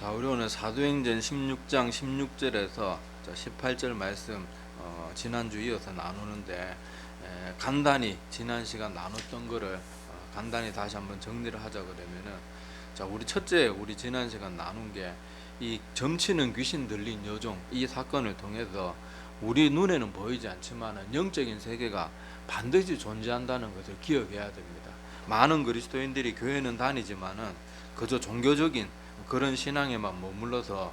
자, 우리 오늘 사도행전 16장 16절에서 18절 말씀 지난주 이어서 나누는데 간단히 지난 시간 나눴던 거를 간단히 다시 한번 정리를 하자 그러면은, 자, 우리 지난 시간 나눈 게 이 점치는 귀신 들린 여종 이 사건을 통해서 우리 눈에는 보이지 않지만은 영적인 세계가 반드시 존재한다는 것을 기억해야 됩니다. 많은 그리스도인들이 교회는 다니지만은 그저 종교적인 그런 신앙에만 머물러서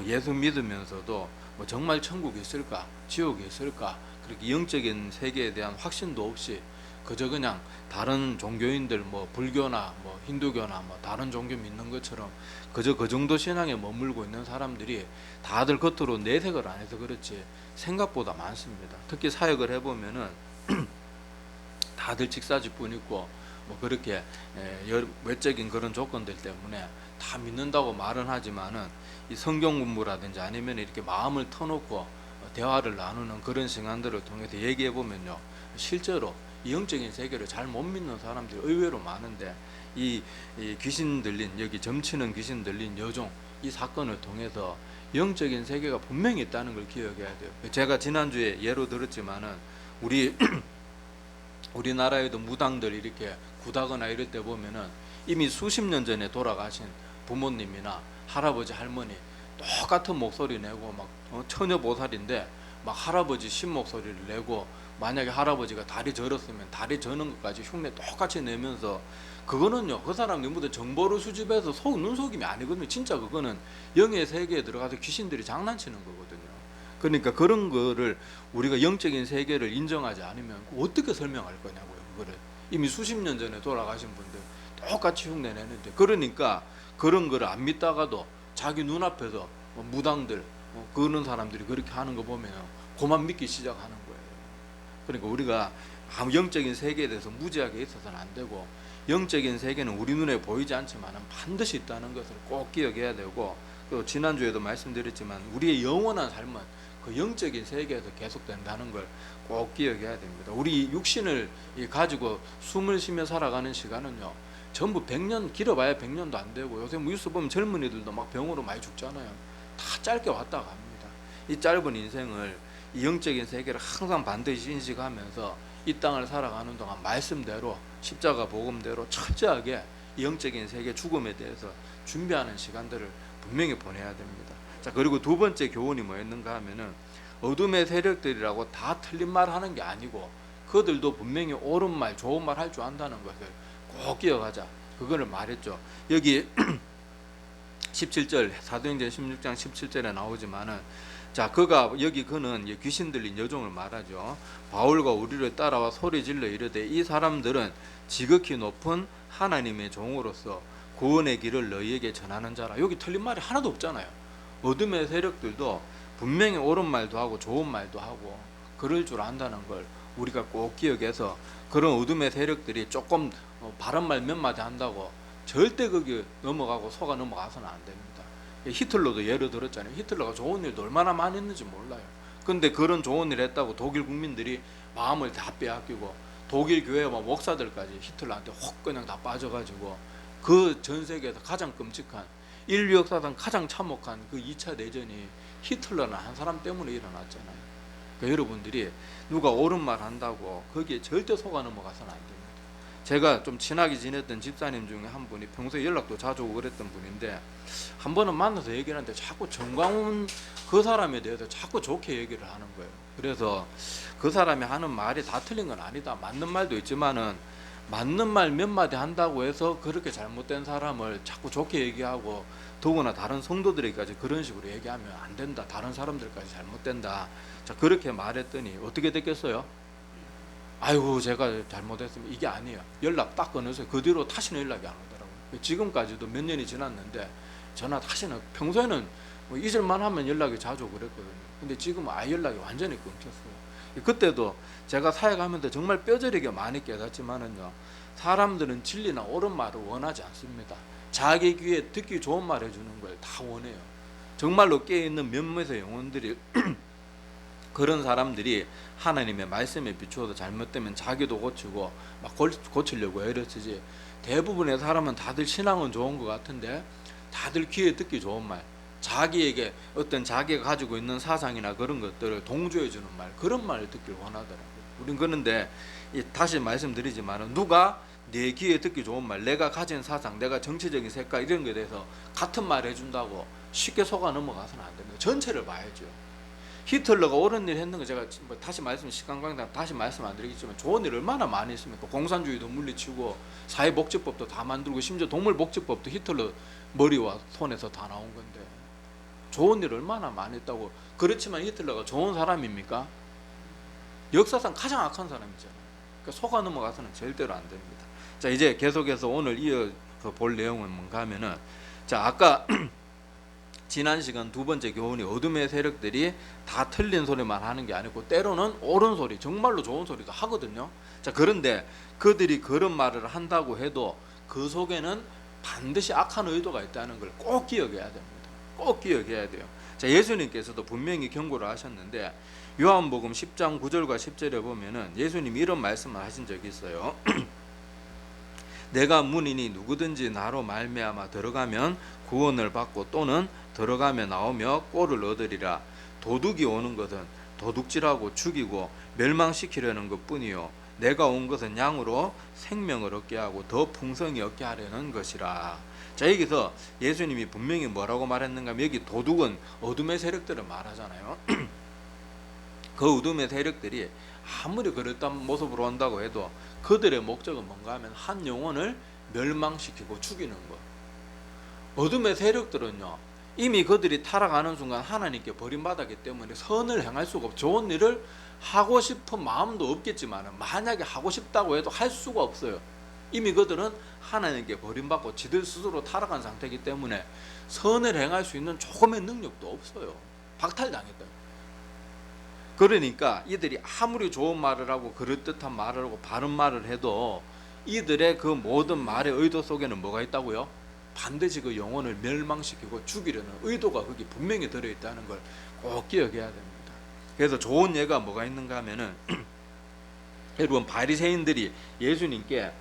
예수 믿으면서도 정말 천국이 있을까 지옥이 있을까 그렇게 영적인 세계에 대한 확신도 없이 그저 그냥 다른 종교인들 불교나 힌두교나 다른 종교 믿는 것처럼 그저 그 정도 신앙에 머물고 있는 사람들이 다들 겉으로 내색을 안 해서 그렇지 생각보다 많습니다. 특히 사역을 해보면은 다들 직사직분 있고 그렇게 외적인 그런 조건들 때문에 다 믿는다고 말은 하지만은 이 성경 공부라든지 아니면 이렇게 마음을 터놓고 대화를 나누는 그런 시간들을 통해서 얘기해 보면요, 실제로 이 영적인 세계를 잘 못 믿는 사람들이 의외로 많은데 이 귀신 들린, 여기 점치는 귀신 들린 여종 이 사건을 통해서 영적인 세계가 분명히 있다는 걸 기억해야 돼요. 제가 지난주에 예로 들었지만은 우리나라에도 무당들 이렇게 구다거나 이럴 때 보면은 이미 수십 년 전에 돌아가신 부모님이나 할아버지 할머니 똑같은 목소리 내고 처녀 보살인데 할아버지 신 목소리를 내고, 만약에 할아버지가 다리 절었으면 다리 저는 것까지 흉내 똑같이 내면서, 그거는요 그 사람이 무슨 정보를 수집해서 눈속임이 아니거든요. 진짜 그거는 영의 세계에 들어가서 귀신들이 장난치는 거거든요. 그러니까 그런 거를 우리가 영적인 세계를 인정하지 않으면 어떻게 설명할 거냐고요. 그거를 이미 수십 년 전에 돌아가신 분들 똑같이 흉내 내는데, 그러니까 그런 거를 안 믿다가도 자기 눈앞에서 무당들 그런 사람들이 그렇게 하는 거 보면 그만 믿기 시작하는 거예요. 그러니까 우리가 영적인 세계에 대해서 무지하게 있어서는 안 되고, 영적인 세계는 우리 눈에 보이지 않지만 반드시 있다는 것을 꼭 기억해야 되고, 또 지난주에도 말씀드렸지만 우리의 영원한 삶은 그 영적인 세계에서 계속된다는 걸 꼭 기억해야 됩니다. 우리 육신을 가지고 숨을 쉬며 살아가는 시간은요 전부 100년, 길어봐야 100년도 안 되고, 요새 뉴스 보면 젊은이들도 병으로 많이 죽잖아요. 다 짧게 왔다 갑니다. 이 짧은 인생을 이 영적인 세계를 항상 반드시 인식하면서 이 땅을 살아가는 동안 말씀대로 십자가 복음대로 철저하게 이 영적인 세계 죽음에 대해서 준비하는 시간들을 분명히 보내야 됩니다. 자, 그리고 두 번째 교훈이 뭐였는가 하면은, 어둠의 세력들이라고 다 틀린 말 하는 게 아니고 그들도 분명히 옳은 말 좋은 말 할 줄 안다는 것을 꼭 기억하자, 그거를 말했죠. 여기 17절 사도행전 16장 17절에 나오지만은, 자, 그는 귀신 들린 여종을 말하죠. 바울과 우리를 따라와 소리 질러 이르되 이 사람들은 지극히 높은 하나님의 종으로서 구원의 길을 너희에게 전하는 자라. 여기 틀린 말이 하나도 없잖아요. 어둠의 세력들도 분명히 옳은 말도 하고 좋은 말도 하고 그럴 줄 안다는 걸 우리가 꼭 기억해서, 그런 어둠의 세력들이 조금 바른 말 몇 마디 한다고 절대 거기 넘어가고 속아 넘어가서는 안 됩니다. 히틀러도 예를 들었잖아요. 히틀러가 좋은 일도 얼마나 많이 했는지 몰라요. 근데 그런 좋은 일 했다고 독일 국민들이 마음을 다 빼앗기고 독일 교회와 목사들까지 히틀러한테 혹 그냥 다 빠져가지고 그 전 세계에서 가장 끔찍한, 인류 역사상 가장 참혹한 그 2차 대전이 히틀러는 한 사람 때문에 일어났잖아요. 그러니까 여러분들이 누가 옳은 말 한다고 거기에 절대 속아 넘어가서는 안 됩니다. 제가 좀 친하게 지냈던 집사님 중에 한 분이 평소에 연락도 자주 오고 그랬던 분인데, 한 번은 만나서 얘기를 하는데 자꾸 정광훈 그 사람에 대해서 자꾸 좋게 얘기를 하는 거예요. 그래서 그 사람이 하는 말이 다 틀린 건 아니다, 맞는 말도 있지만은 맞는 말 몇 마디 한다고 해서 그렇게 잘못된 사람을 자꾸 좋게 얘기하고, 더구나 다른 성도들에게까지 그런 식으로 얘기하면 안 된다, 다른 사람들까지 잘못된다. 자, 그렇게 말했더니 어떻게 됐겠어요? 아이고 제가 잘못했으면, 이게 아니에요. 연락 딱 끊어서 그 뒤로 다시는 연락이 안 오더라고요. 지금까지도 몇 년이 지났는데 전화 다시는, 평소에는 잊을만 하면 연락이 자주 오고 그랬거든요. 근데 지금은 아예 연락이 완전히 끊겼어요. 그때도 제가 사역하면서 정말 뼈저리게 많이 깨닫지만은요, 사람들은 진리나 옳은 말을 원하지 않습니다. 자기 귀에 듣기 좋은 말 해주는 걸 다 원해요. 정말로 깨어있는 몇몇의 영혼들이 그런 사람들이 하나님의 말씀에 비추어도 잘못되면 자기도 고치고 고치려고 애를 쓰지, 대부분의 사람은 다들 신앙은 좋은 것 같은데 다들 귀에 듣기 좋은 말, 자기에게 어떤 자기가 가지고 있는 사상이나 그런 것들을 동조해 주는 말, 그런 말을 듣기를 원하더라고요. 우린 그런데 다시 말씀드리지만 누가 내 귀에 듣기 좋은 말, 내가 가진 사상, 내가 정치적인 색깔 이런 것에 대해서 같은 말 해준다고 쉽게 속아 넘어가서는 안 됩니다. 전체를 봐야죠. 히틀러가 옳은 일 했는 거 제가 다시 시간 관계상 다시 말씀 안 드리겠지만 좋은 일 얼마나 많이 했습니까? 공산주의도 물리치고 사회복지법도 다 만들고 심지어 동물복지법도 히틀러 머리와 손에서 다 나온 건데 좋은 일 얼마나 많이 했다고. 그렇지만 히틀러가 좋은 사람입니까? 역사상 가장 악한 사람이잖아요. 그러니까 속아 넘어가서는 절대로 안 됩니다. 자, 이제 계속해서 오늘 이어서 볼 내용은 뭔가 하면은, 자, 아까 지난 시간 두 번째 교훈이 어둠의 세력들이 다 틀린 소리만 하는 게 아니고 때로는 옳은 소리, 정말로 좋은 소리도 하거든요. 자, 그런데 그들이 그런 말을 한다고 해도 그 속에는 반드시 악한 의도가 있다는 걸 꼭 기억해야 됩니다. 꼭 기억해야 돼요. 자, 예수님께서도 분명히 경고를 하셨는데 요한복음 10장 9절과 10절에 보면은 예수님이 이런 말씀을 하신 적이 있어요. 내가 문이니 누구든지 나로 말미암아 들어가면 구원을 받고 또는 들어가며 나오며 꼴을 얻으리라. 도둑이 오는 것은 도둑질하고 죽이고 멸망시키려는 것뿐이요 내가 온 것은 양으로 생명을 얻게 하고 더 풍성히 얻게 하려는 것이라. 자, 여기서 예수님이 분명히 뭐라고 말했는가 하면 여기 도둑은 어둠의 세력들을 말하잖아요. 그 어둠의 세력들이 아무리 그랬던 모습으로 온다고 해도 그들의 목적은 뭔가 하면 한 영혼을 멸망시키고 죽이는 것. 어둠의 세력들은요 이미 그들이 타락하는 순간 하나님께 버림받았기 때문에 선을 행할 수가 없고 좋은 일을 하고 싶은 마음도 없겠지만 만약에 하고 싶다고 해도 할 수가 없어요. 이미 그들은 하나님께 버림받고 지들 스스로 타락한 상태이기 때문에 선을 행할 수 있는 조금의 능력도 없어요. 박탈당했다. 그러니까 이들이 아무리 좋은 말을 하고 그럴듯한 말을 하고 바른 말을 해도 이들의 그 모든 말의 의도 속에는 뭐가 있다고요? 반드시 그 영혼을 멸망시키고 죽이려는 의도가 거기 분명히 들어있다는 걸 꼭 기억해야 됩니다. 그래서 좋은 예가 뭐가 있는가 하면은 여러분 바리새인들이 예수님께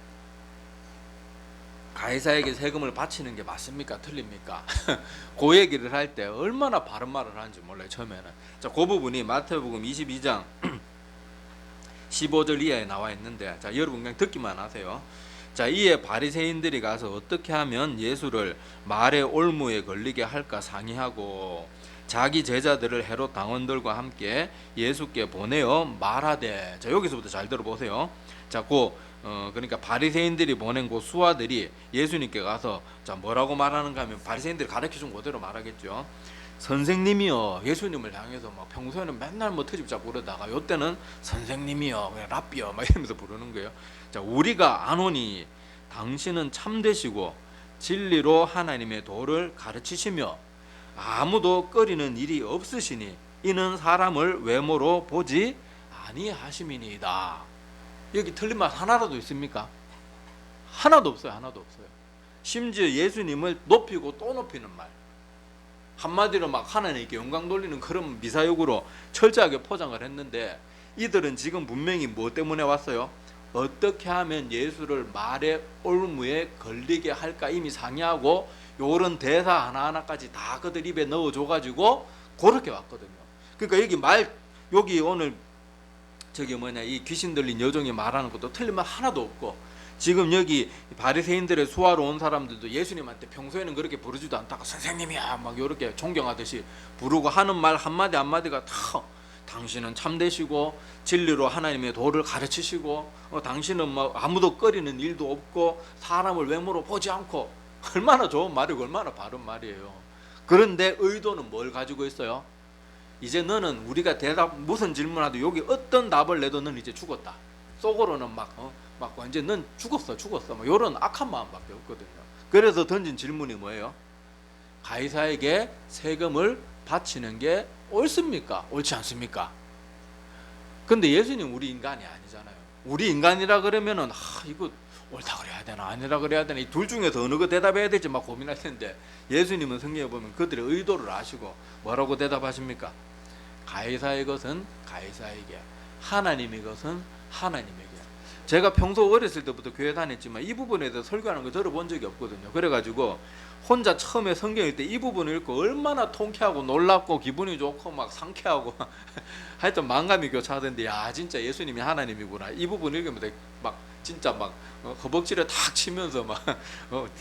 가이사에게 세금을 바치는 게 맞습니까? 틀립니까? 그 얘기를 할 때 얼마나 바른 말을 하는지 몰라요. 처음에는. 자, 그 부분이 마태복음 22장 15절 이하에 나와 있는데, 자, 여러분 그냥 듣기만 하세요. 자, 이에 바리새인들이 가서 어떻게 하면 예수를 말의 올무에 걸리게 할까 상의하고 자기 제자들을 헤롯 당원들과 함께 예수께 보내어 말하되. 자, 여기서부터 잘 들어보세요. 자, 그러니까 바리새인들이 보낸 그 수하들이 예수님께 가서 자, 뭐라고 말하는가 하면 바리새인들이 가르쳐준 그대로 말하겠죠. 선생님이요. 예수님을 향해서 막 평소에는 맨날 뭐 트집 잡고 그러다가 요때는 선생님이요, 그냥 랍비요 막 이러면서 부르는 거예요. 자, 우리가 아노니 당신은 참되시고 진리로 하나님의 도를 가르치시며 아무도 꺼리는 일이 없으시니 이는 사람을 외모로 보지 아니하심이니이다. 여기 틀린 말 하나라도 있습니까? 하나도 없어요. 하나도 없어요. 심지어 예수님을 높이고 또 높이는 말, 한마디로 막 하나님께 영광 돌리는 그런 미사역으로 철저하게 포장을 했는데 이들은 지금 분명히 뭐 때문에 왔어요? 어떻게 하면 예수를 말의 올무에 걸리게 할까 이미 상의하고 요런 대사 하나하나까지 다 그들 입에 넣어줘가지고 그렇게 왔거든요. 그러니까 여기 오늘 이 귀신 들린 여종이 말하는 것도 틀린 말 하나도 없고, 지금 여기 바리새인들의 수하러 온 사람들도 예수님한테 평소에는 그렇게 부르지도 않다가 선생님이야 막 이렇게 존경하듯이 부르고 하는 말 한마디 한마디가 다 당신은 참되시고 진리로 하나님의 도를 가르치시고 당신은 뭐 아무도 꺼리는 일도 없고 사람을 외모로 보지 않고, 얼마나 좋은 말이고 얼마나 바른 말이에요. 그런데 의도는 뭘 가지고 있어요? 이제 너는 우리가 무슨 질문하도 여기 어떤 답을 내도 너는 이제 죽었다. 속으로는 막 이제 넌 죽었어 뭐 이런 악한 마음밖에 없거든요. 그래서 던진 질문이 뭐예요? 가이사에게 세금을 바치는 게 옳습니까? 옳지 않습니까? 근데 예수님 우리 인간이 아니잖아요. 우리 인간이라 그러면은 이거 옳다 그래야 되나 아니라 그래야 되나 이 둘 중에서 어느 거 대답해야 될지 막 고민할 텐데 예수님은 성경에 보면 그들의 의도를 아시고 뭐라고 대답하십니까? 가이사의 것은 가이사에게, 하나님의 것은 하나님에게. 제가 평소 어렸을 때부터 교회 다녔지만 이 부분에 대해서 설교하는 거 들어본 적이 없거든요. 그래가지고 혼자 처음에 성경 읽을 때 이 부분을 읽고 얼마나 통쾌하고 놀랍고 기분이 좋고 막 상쾌하고 하여튼 만감이 교차하던데, 야 진짜 예수님이 하나님이구나, 이 부분 읽으면 막 진짜 막 허벅지를 탁 치면서 막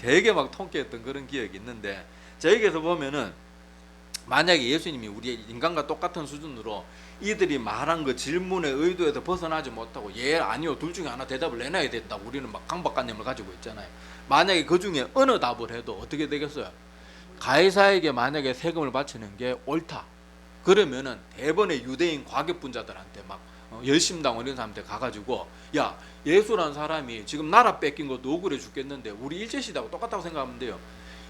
되게 막 통쾌했던 그런 기억이 있는데, 자 여기에서 보면은 만약에 예수님이 우리 인간과 똑같은 수준으로 이들이 말한 그 질문의 의도에서 벗어나지 못하고 예 아니요 둘 중에 하나 대답을 내놔야 된다, 우리는 막 강박관념을 가지고 있잖아요. 만약에 그 중에 어느 답을 해도 어떻게 되겠어요? 가이사에게 만약에 세금을 바치는 게 옳다, 그러면은 대번에 유대인 과격분자들한테 막 열심당원 이런 사람한테 가가지고, 야 예수란 사람이 지금 나라 뺏긴 것도 억울해 죽겠는데 우리 일제시대하고 똑같다고 생각하면 돼요.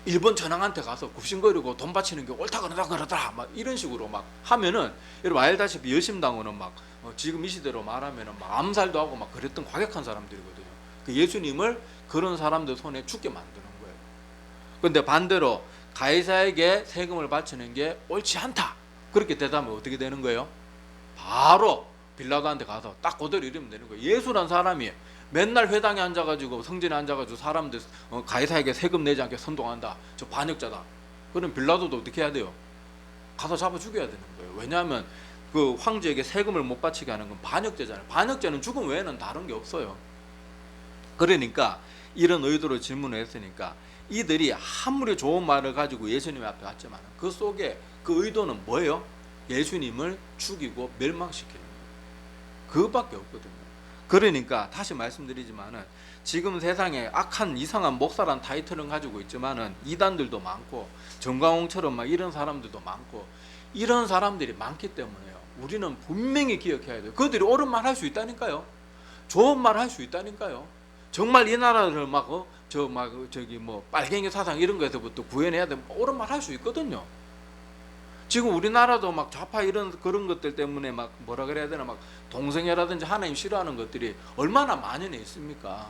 일본 전황한테 가서 굽신거리고 돈 바치는 게 옳다 그러더라 막 이런 식으로 막 하면은, 여러분 알다시피 열심당원은 막 지금 이 시대로 말하면은 막 암살도 하고 막 그랬던 과격한 사람들이거든요. 그 예수님을 그런 사람들 손에 죽게 만드는 거예요. 근데 반대로 가이사에게 세금을 바치는 게 옳지 않다, 그렇게 대답하면 어떻게 되는 거예요? 바로 빌라도한테 가서 딱 그대로 이러면 되는 거예요. 예수란 사람이 맨날 회당에 앉아가지고 성전에 앉아가지고 사람들 가이사에게 세금 내지 않게 선동한다, 저 반역자다. 그럼 빌라도도 어떻게 해야 돼요? 가서 잡아 죽여야 되는 거예요. 왜냐하면 그 황제에게 세금을 못 바치게 하는 건 반역죄잖아요. 반역죄는 죽음 외에는 다른 게 없어요. 그러니까 이런 의도로 질문을 했으니까 이들이 아무리 좋은 말을 가지고 예수님 앞에 갔지만 그 속에 그 의도는 뭐예요? 예수님을 죽이고 멸망시키는 거예요. 그것밖에 없거든요. 그러니까 다시 말씀드리지만은 지금 세상에 악한 이상한 목사란 타이틀은 가지고 있지만은 이단들도 많고 정광홍처럼 막 이런 사람들도 많고, 이런 사람들이 많기 때문에요. 우리는 분명히 기억해야 돼요. 그들이 옳은 말 할 수 있다니까요. 좋은 말 할 수 있다니까요. 정말 이 나라를 막 저기 뭐 빨갱이 사상 이런 거에서부터 구해내야 되면 옳은 말 할 수 있거든요. 지금 우리나라도 막 좌파 이런 그런 것들 때문에 막 뭐라 그래야 되나, 막 동성애라든지 하나님 싫어하는 것들이 얼마나 만연해 있습니까?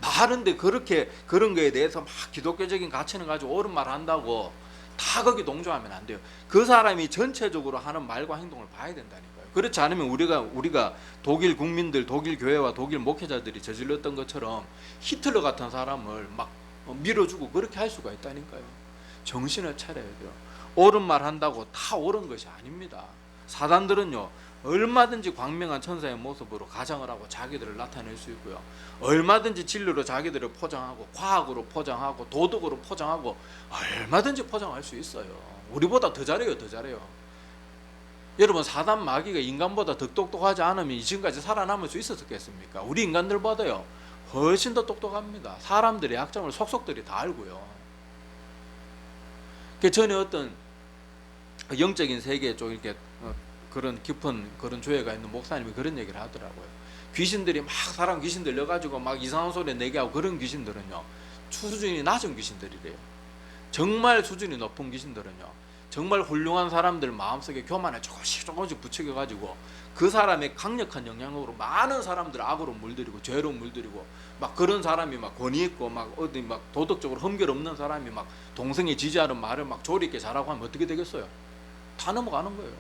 말하는데 그렇게 그런 거에 대해서 막 기독교적인 가치는 가지고 옳은 말 한다고 다 거기 동조하면 안 돼요. 그 사람이 전체적으로 하는 말과 행동을 봐야 된다니까요. 그렇지 않으면 우리가 독일 국민들, 독일 교회와 독일 목회자들이 저질렀던 것처럼 히틀러 같은 사람을 막 밀어주고 그렇게 할 수가 있다니까요. 정신을 차려야 돼요. 옳은 말 한다고 다 옳은 것이 아닙니다. 사단들은요 얼마든지 광명한 천사의 모습으로 가장을 하고 자기들을 나타낼 수 있고요, 얼마든지 진리로 자기들을 포장하고 과학으로 포장하고 도덕으로 포장하고 얼마든지 포장할 수 있어요. 우리보다 더 잘해요. 더 잘해요. 여러분 사단 마귀가 인간보다 더 똑똑하지 않으면 지금까지 살아남을 수 있었겠습니까? 우리 인간들보다요 훨씬 더 똑똑합니다. 사람들의 약점을 속속들이 다 알고요. 전에 어떤 영적인 세계에 좀 이렇게 그런 깊은 그런 조예가 있는 목사님이 그런 얘기를 하더라고요. 귀신들이 막 사람 귀신 들려가지고 막 이상한 소리 내게 하고 그런 귀신들은요 수준이 낮은 귀신들이래요. 정말 수준이 높은 귀신들은요 정말 훌륭한 사람들 마음속에 교만에 조금씩 부추겨가지고 그 사람의 강력한 영향으로 많은 사람들 악으로 물들이고 죄로 물들이고, 막 그런 사람이 막 권위 있고 막 어디 막 도덕적으로 흠결 없는 사람이 막 동성애 지지하는 말을 막 조리 있게 잘하고 하면 어떻게 되겠어요? 다 넘어가는 거예요.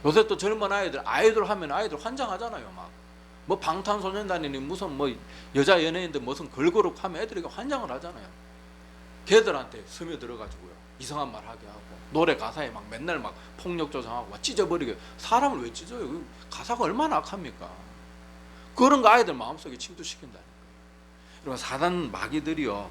요새 또 젊은 아이들 하면 아이들 환장하잖아요. 막 뭐 방탄소년단이니 무슨 뭐 여자 연예인들 무슨 걸그룹 하면 애들이 환장을 하잖아요. 걔들한테 스며들어가지고요 이상한 말 하게 하고 노래 가사에 막 맨날 막 폭력 조장하고 막 찢어버리게. 사람을 왜 찢어요? 가사가 얼마나 악합니까? 그런 거 아이들 마음속에 침투시킨다니까요. 그리고 사단 마귀들이요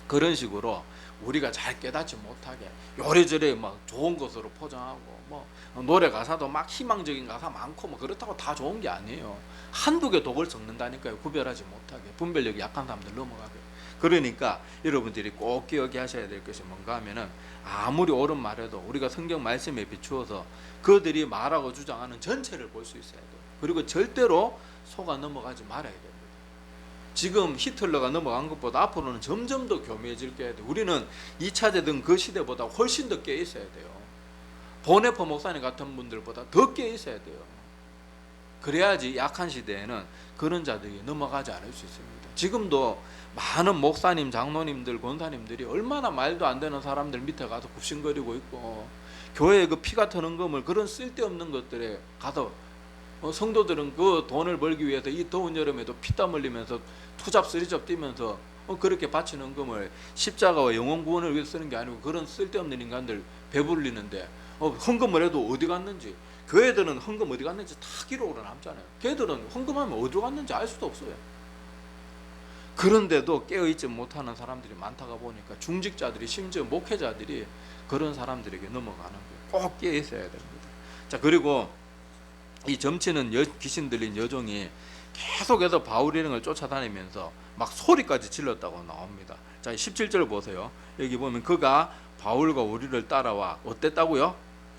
그런 식으로 우리가 잘 깨닫지 못하게 요래저래 막 좋은 것으로 포장하고, 뭐 노래 가사도 막 희망적인 가사 많고 뭐 그렇다고 다 좋은 게 아니에요. 한두 개 독을 섞는다니까요. 구별하지 못하게, 분별력이 약한 사람들 넘어가게. 그러니까 여러분들이 꼭 기억하셔야 될 것이 뭔가 하면은, 아무리 옳은 말해도 우리가 성경 말씀에 비추어서 그들이 말하고 주장하는 전체를 볼 수 있어야 돼요. 그리고 절대로 속아 넘어가지 말아야 돼요. 지금 히틀러가 넘어간 것보다 앞으로는 점점 더 교묘해질 게 돼요. 우리는 2차 대전 그 시대보다 훨씬 더 깨 있어야 돼요. 보네퍼 목사님 같은 분들보다 더 깨 있어야 돼요. 그래야지 약한 시대에는 그런 자들이 넘어가지 않을 수 있습니다. 지금도 많은 목사님, 장로님들, 권사님들이 얼마나 말도 안 되는 사람들 밑에 가서 굽신거리고 있고, 교회에 그 피 같은 헌금을 그런 쓸데없는 것들에 가서 성도들은 그 돈을 벌기 위해서 이 더운 여름에도 피땀 흘리면서 투잡 쓰리잡 뛰면서 그렇게 바치는 헌금을 십자가와 영혼 구원을 위해서 쓰는 게 아니고 그런 쓸데없는 인간들 배불리는데 헌금을 해도 어디 갔는지, 교회들은 헌금 어디 갔는지 다 기록으로 남잖아요. 걔들은 헌금하면 어디로 갔는지 알 수도 없어요. 그런데도 깨어있지 못하는 사람들이 많다가 보니까 중직자들이, 심지어 목회자들이 그런 사람들에게 넘어가는 거예요. 꼭 깨어있어야 됩니다. 자, 그리고 이 점치는 귀신 들린 여종이 계속해서 바울 일행을 쫓아다니면서 막 소리까지 질렀다고 나옵니다. 자, 17절 보세요. 여기 보면 그가 바울과 우리를 따라와 어땠다고요?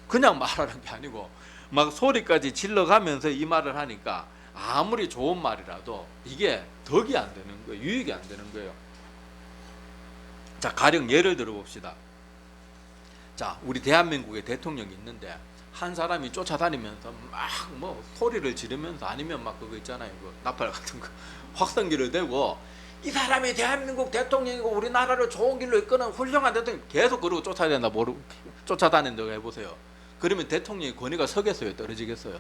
그냥 말하는 게 아니고 막 소리까지 질러가면서 이 말을 하니까 아무리 좋은 말이라도 이게 덕이 안 되는 거예요. 유익이 안 되는 거예요. 자, 가령 예를 들어 봅시다. 자, 우리 대한민국에 대통령이 있는데 한 사람이 쫓아다니면서 막 뭐 소리를 지르면서, 아니면 막 그거 있잖아요, 그 나팔 같은 거 확성기를 대고 이 사람이 대한민국 대통령이고 우리나라를 좋은 길로 이끄는 훌륭한 대통령, 계속 그러고 쫓아다닌다고 해보세요. 그러면 대통령의 권위가 서겠어요, 떨어지겠어요?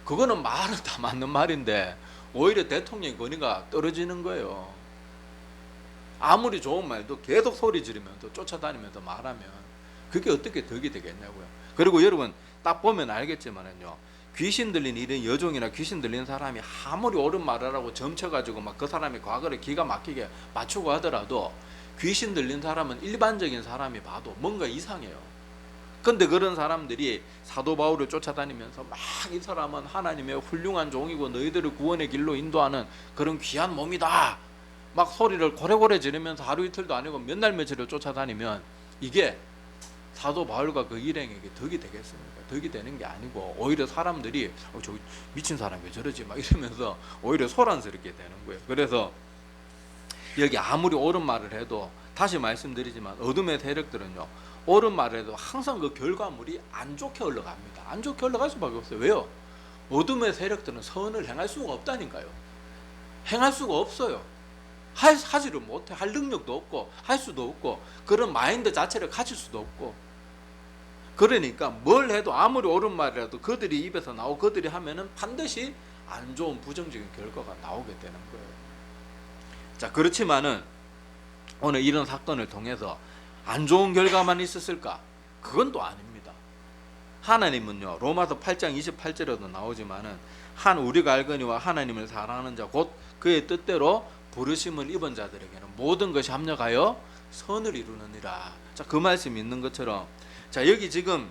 그거는 말은 다 맞는 말인데 오히려 대통령의 권위가 떨어지는 거예요. 아무리 좋은 말도 계속 소리 지르면서 쫓아다니면서 말하면 그게 어떻게 덕이 되겠냐고요. 그리고 여러분 딱 보면 알겠지만은요, 귀신 들린 이런 여종이나 귀신 들린 사람이 아무리 옳은 말을 하고 점쳐가지고 막 그 사람의 과거를 기가 막히게 맞추고 하더라도 귀신 들린 사람은 일반적인 사람이 봐도 뭔가 이상해요. 근데 그런 사람들이 사도 바울을 쫓아다니면서 막 이 사람은 하나님의 훌륭한 종이고 너희들을 구원의 길로 인도하는 그런 귀한 몸이다, 막 소리를 고래고래 지르면서 하루 이틀도 아니고 몇 날 며칠을 쫓아다니면 이게 사도 바울과 그 일행에게 덕이 되겠습니까? 덕이 되는 게 아니고 오히려 사람들이 저 미친 사람이 왜 저러지 막 이러면서 오히려 소란스럽게 되는 거예요. 그래서 여기 아무리 옳은 말을 해도, 다시 말씀드리지만 어둠의 세력들은요, 옳은 말을 해도 항상 그 결과물이 안 좋게 흘러갑니다. 안 좋게 흘러갈 수밖에 없어요. 왜요? 어둠의 세력들은 선을 행할 수가 없다니까요. 행할 수가 없어요. 하지를 못해. 할 능력도 없고 할 수도 없고 그런 마인드 자체를 가질 수도 없고. 그러니까 뭘 해도 아무리 옳은 말이라도 그들이 입에서 나오고 그들이 하면은 반드시 안 좋은 부정적인 결과가 나오게 되는 거예요. 자, 그렇지만은 오늘 이런 사건을 통해서 안 좋은 결과만 있었을까? 그건 또 아닙니다. 하나님은요, 로마서 8장 28절에도 나오지만은 한 우리가 알거니와 하나님을 사랑하는 자 곧 그의 뜻대로 부르심을 입은 자들에게는 모든 것이 합력하여 선을 이루느니라. 자, 그 말씀이 있는 것처럼, 자, 여기 지금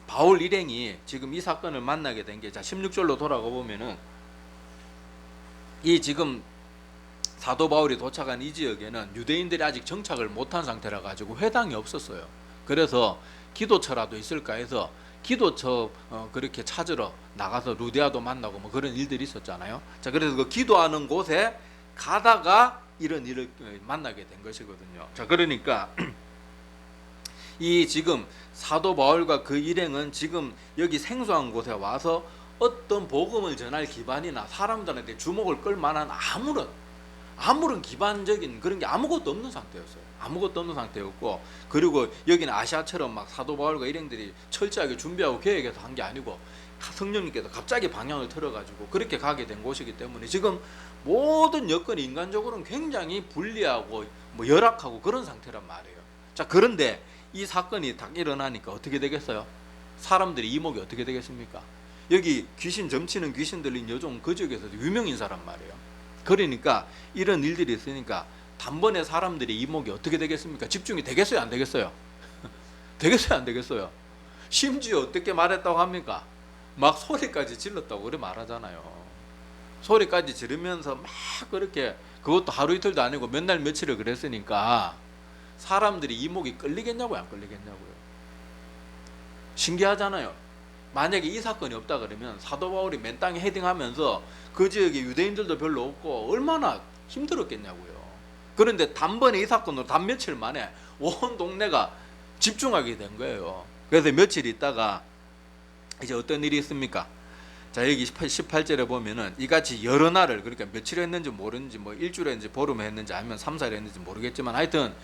바울 일행이 지금 이 사건을 만나게 된 게, 자, 16절로 돌아가 보면은 이 지금 사도 바울이 도착한 이 지역에는 유대인들이 아직 정착을 못한 상태라 가지고 회당이 없었어요. 그래서 기도처라도 있을까 해서 기도처 그렇게 찾으러 나가서 루디아도 만나고 뭐 그런 일들이 있었잖아요. 자, 그래서 그 기도하는 곳에 가다가 이런 일을 만나게 된 것이거든요. 자, 그러니까 이 지금 사도 바울과 그 일행은 지금 여기 생소한 곳에 와서 어떤 복음을 전할 기반이나 사람들한테 주목을 끌 만한 아무런 기반적인 그런 게 아무것도 없는 상태였어요. 아무것도 없는 상태였고, 그리고 여기는 아시아처럼 막 사도 바울과 일행들이 철저하게 준비하고 계획해서 한 게 아니고 성령님께서 갑자기 방향을 틀어가지고 그렇게 가게 된 곳이기 때문에 지금 모든 여건이 인간적으로는 굉장히 불리하고 뭐 열악하고 그런 상태란 말이에요. 자, 그런데 이 사건이 딱 일어나니까 어떻게 되겠어요? 사람들이 이목이 어떻게 되겠습니까? 여기 귀신 점치는 귀신 들린 여종 그 지역에서도 유명인사란 말이에요. 그러니까 이런 일들이 있으니까 단번에 사람들이 이목이 어떻게 되겠습니까? 집중이 되겠어요, 안 되겠어요? 되겠어요, 안 되겠어요? 심지어 어떻게 말했다고 합니까? 막 소리까지 질렀다고 그래 말하잖아요. 소리까지 지르면서 막 그렇게, 그것도 하루 이틀도 아니고 몇 날 며칠을 그랬으니까 사람들이 이목이 끌리겠냐고요, 안 끌리겠냐고요? 신기하잖아요. 만약에 이 사건이 없다 그러면 사도 바울이 맨 땅에 헤딩하면서 그 지역에 유대인들도 별로 없고 얼마나 힘들었겠냐고요. 그런데 단번에 이 사건으로 단 며칠 만에 온 동네가 집중하게 된 거예요. 그래서 며칠 있다가 이제 어떤 일이 있습니까? 자, 여기 18절에 보면은 이같이 여러 날을, 그러니까 며칠 했는지 모르는지 뭐 일주일 했는지 보름 했는지 아니면 3, 4일 했는지 모르겠지만 하여튼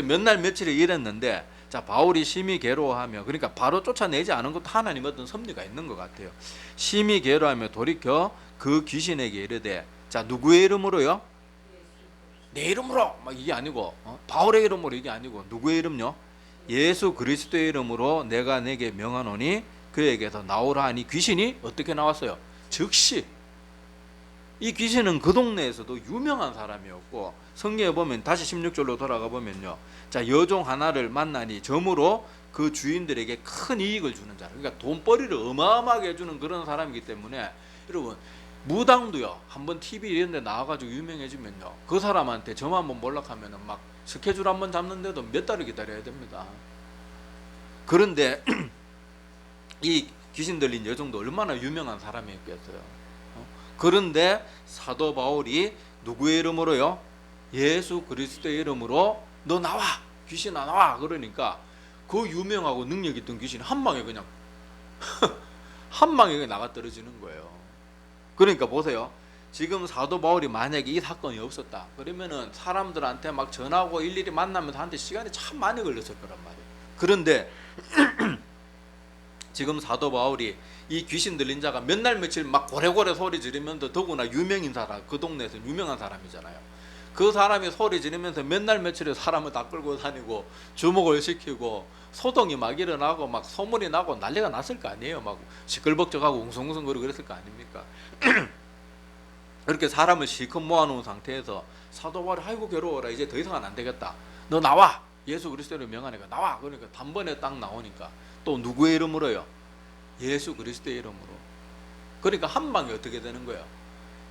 몇 날 며칠을 일했는데 자, 바울이 심히 괴로워하며, 그러니까 바로 쫓아내지 않은 것도 하나님 어떤 섭리가 있는 것 같아요. 심히 괴로워하며 돌이켜 그 귀신에게 이르되, 자, 누구의 이름으로요? 내 이름으로, 막 이게 아니고, 바울의 이름으로 이게 아니고, 누구의 이름요? 예수 그리스도의 이름으로 내가 내게 명하노니 그에게서 나오라 하니, 귀신이 어떻게 나왔어요? 즉시. 이 귀신은 그 동네에서도 유명한 사람이었고, 성경에 보면 다시 16절로 돌아가 보면요, 자, 여종 하나를 만나니 점으로 그 주인들에게 큰 이익을 주는 자라. 그러니까 돈벌이를 어마어마하게 해주는 그런 사람이기 때문에, 여러분 무당도요, 한번 TV 이런 데 나와가지고 유명해지면요, 그 사람한테 점 한번 몰락하면은 막 스케줄 한번 잡는데도 몇 달을 기다려야 됩니다. 그런데 이 귀신 들린 여종도 얼마나 유명한 사람이었겠어요. 그런데 사도 바울이 누구의 이름으로요? 예수 그리스도의 이름으로 너 나와, 귀신아 나와, 그러니까 그 유명하고 능력 있던 귀신이 한 방에 그냥 한 방에 그냥 나가 떨어지는 거예요. 그러니까 보세요, 지금 사도 바울이 만약에 이 사건이 없었다 그러면은 사람들한테 막 전하고 일일이 만나면서 하는데 시간이 참 많이 걸렸을 거란 말이에요. 그런데 지금 사도 바울이 이 귀신 들린 자가 몇 날 며칠 막 고래고래 소리 지르면서, 더구나 유명인 사람, 그 동네에서 유명한 사람이잖아요. 그 사람이 소리 지르면서 몇 날 며칠에 사람을 다 끌고 다니고 주목을 시키고 소동이 막 일어나고 막 소문이 나고 난리가 났을 거 아니에요. 막 시끌벅적하고 웅성웅성거리고 그랬을 거 아닙니까? 그렇게 사람을 실컷 모아놓은 상태에서 사도 바울이 아이고 괴로워라, 이제 더 이상은 안 되겠다, 너 나와, 예수 그리스도를 명하니까 나와. 그러니까 단번에 딱 나오니까 또 누구의 이름으로요? 예수 그리스도의 이름으로. 그러니까 한 방에 어떻게 되는 거예요?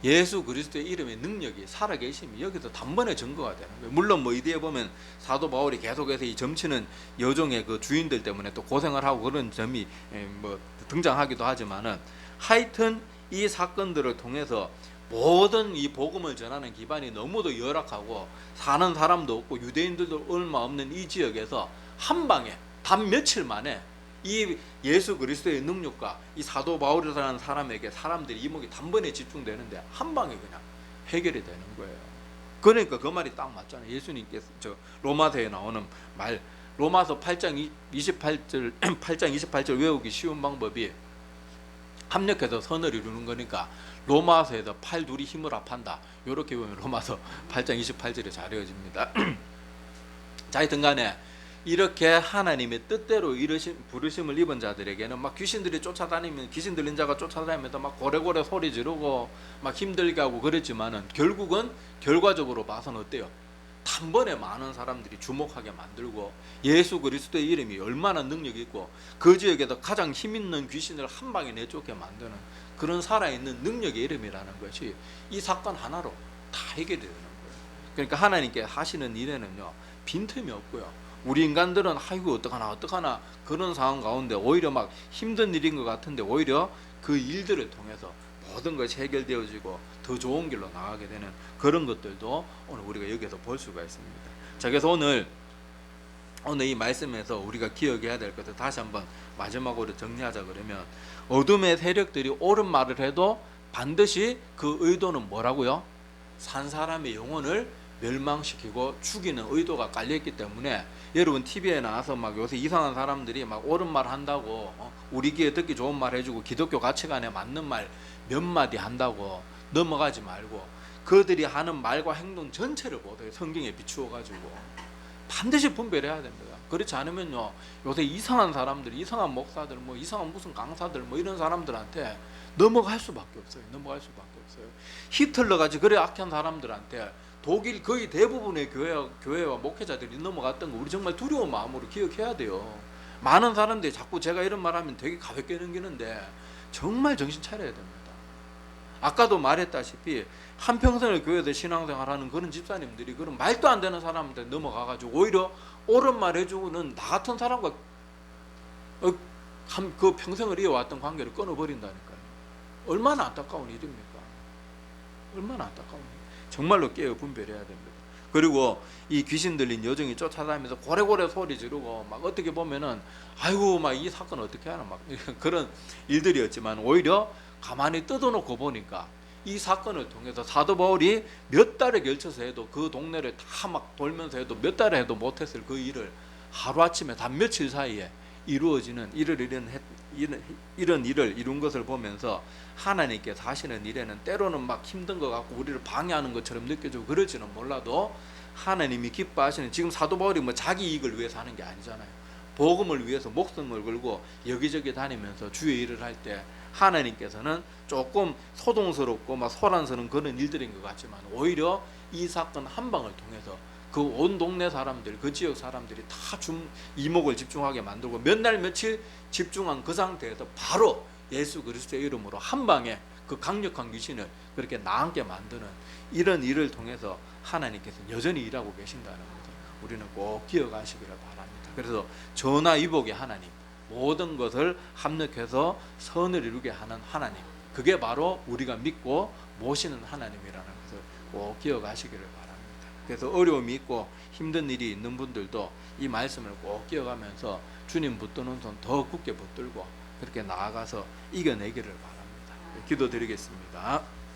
예수 그리스도의 이름의 능력이 살아계심이 여기서 단번에 증거가 되는 거예요. 물론 뭐 이 뒤에 보면 사도 바울이 계속해서 이 점치는 여종의 그 주인들 때문에 또 고생을 하고 그런 점이 뭐 등장하기도 하지만은, 하여튼 이 사건들을 통해서 모든 이 복음을 전하는 기반이 너무도 열악하고 사는 사람도 없고 유대인들도 얼마 없는 이 지역에서 한 방에 단 며칠 만에 이 예수 그리스도의 능력과 이 사도 바울이라는 사람에게 사람들이 이목이 단번에 집중되는데 한 방에 그냥 해결이 되는 거예요. 그러니까 그 말이 딱 맞잖아요. 예수님께서 저 로마서에 나오는 말, 로마서 8장 28절 8장 28절 외우기 쉬운 방법이 합력해서 선을 이루는 거니까 로마서에서 팔 둘이 힘을 합한다, 이렇게 보면 로마서 8장 28절에 잘 이어집니다. 자, 하여튼 간에 이렇게 하나님의 뜻대로 부르심을 입은 자들에게는 막 귀신들이 쫓아다니면, 귀신 들린 자가 쫓아다니면서 막 고래고래 소리 지르고 막 힘들게 하고 그랬지만은, 결국은 결과적으로 봐서는 어때요? 단번에 많은 사람들이 주목하게 만들고 예수 그리스도의 이름이 얼마나 능력이 있고 그 지역에서 가장 힘있는 귀신을 한 방에 내쫓게 만드는 그런 살아있는 능력의 이름이라는 것이 이 사건 하나로 다 해결이 되는 거예요. 그러니까 하나님께 하시는 일에는요, 빈틈이 없고요, 우리 인간들은 아이고 어떡하나 그런 상황 가운데 오히려 막 힘든 일인 것 같은데, 오히려 그 일들을 통해서 모든 것이 해결되어지고 더 좋은 길로 나가게 되는 그런 것들도 오늘 우리가 여기서 볼 수가 있습니다. 자, 그래서 오늘 이 말씀에서 우리가 기억해야 될 것을 다시 한번 마지막으로 정리하자 그러면, 어둠의 세력들이 옳은 말을 해도 반드시 그 의도는 뭐라고요? 산 사람의 영혼을 멸망시키고 죽이는 의도가 깔려있기 때문에, 여러분 TV에 나와서 막 요새 이상한 사람들이 막 옳은 말 한다고 우리 귀에 듣기 좋은 말 해주고 기독교 가치관에 맞는 말 몇 마디 한다고 넘어가지 말고, 그들이 하는 말과 행동 전체를 보세요. 성경에 비추어 가지고 반드시 분별해야 됩니다. 그렇지 않으면요, 요새 이상한 사람들, 이상한 목사들, 뭐 이상한 무슨 강사들, 뭐 이런 사람들한테 넘어갈 수밖에 없어요. 히틀러 같이 그래 악한 사람들한테 독일 거의 대부분의 교회와 목회자들이 넘어갔던 거 우리 정말 두려운 마음으로 기억해야 돼요. 많은 사람들이 자꾸 제가 이런 말하면 되게 가볍게 넘기는데 정말 정신 차려야 됩니다. 아까도 말했다시피 한평생을 교회에서 신앙생활하는 그런 집사님들이 그런 말도 안 되는 사람한테 넘어가가지고 오히려 옳은 말 해주고는 나 같은 사람과 그 평생을 이어왔던 관계를 끊어버린다니까요. 얼마나 안타까운 일입니까? 얼마나 안타까운 일. 정말로 깨어 분별해야 됩니다. 그리고 이 귀신 들린 여종이 쫓아다니면서 고래고래 소리 지르고 막 어떻게 보면은 아이고 막 이 사건 어떻게 하나 막 그런 일들이었지만, 오히려 가만히 뜯어놓고 보니까 이 사건을 통해서 사도 바울이 몇 달에 걸쳐서 해도 그 동네를 다 막 돌면서 해도 몇 달에 해도 못했을 그 일을 하루아침에 단 며칠 사이에 이루어지는 이런 일을 이룬 것을 보면서 하나님께서 하시는 일에는 때로는 막 힘든 것 같고 우리를 방해하는 것처럼 느껴지고 그럴지는 몰라도 하나님이 기뻐하시는, 지금 사도 바울이 뭐 자기 이익을 위해서 하는 게 아니잖아요. 복음을 위해서 목숨을 걸고 여기저기 다니면서 주의 일을 할 때 하나님께서는 조금 소동스럽고 막 소란스러운 그런 일들인 것 같지만 오히려 이 사건 한 방을 통해서 그 온 동네 사람들, 그 지역 사람들이 다 이목을 집중하게 만들고 몇 날 며칠 집중한 그 상태에서 바로 예수 그리스도의 이름으로 한 방에 그 강력한 귀신을 그렇게 나앉게 만드는 이런 일을 통해서 하나님께서 여전히 일하고 계신다는 것을 우리는 꼭 기억하시기를 바랍니다. 그래서 전화위복의 하나님, 모든 것을 합력해서 선을 이루게 하는 하나님, 그게 바로 우리가 믿고 모시는 하나님이라는 것을 꼭 기억하시기를 바랍니다. 그래서 어려움이 있고 힘든 일이 있는 분들도 이 말씀을 꼭 기억하면서 주님 붙드는 손 더 굳게 붙들고 그렇게 나아가서 이겨내기를 바랍니다. 기도드리겠습니다.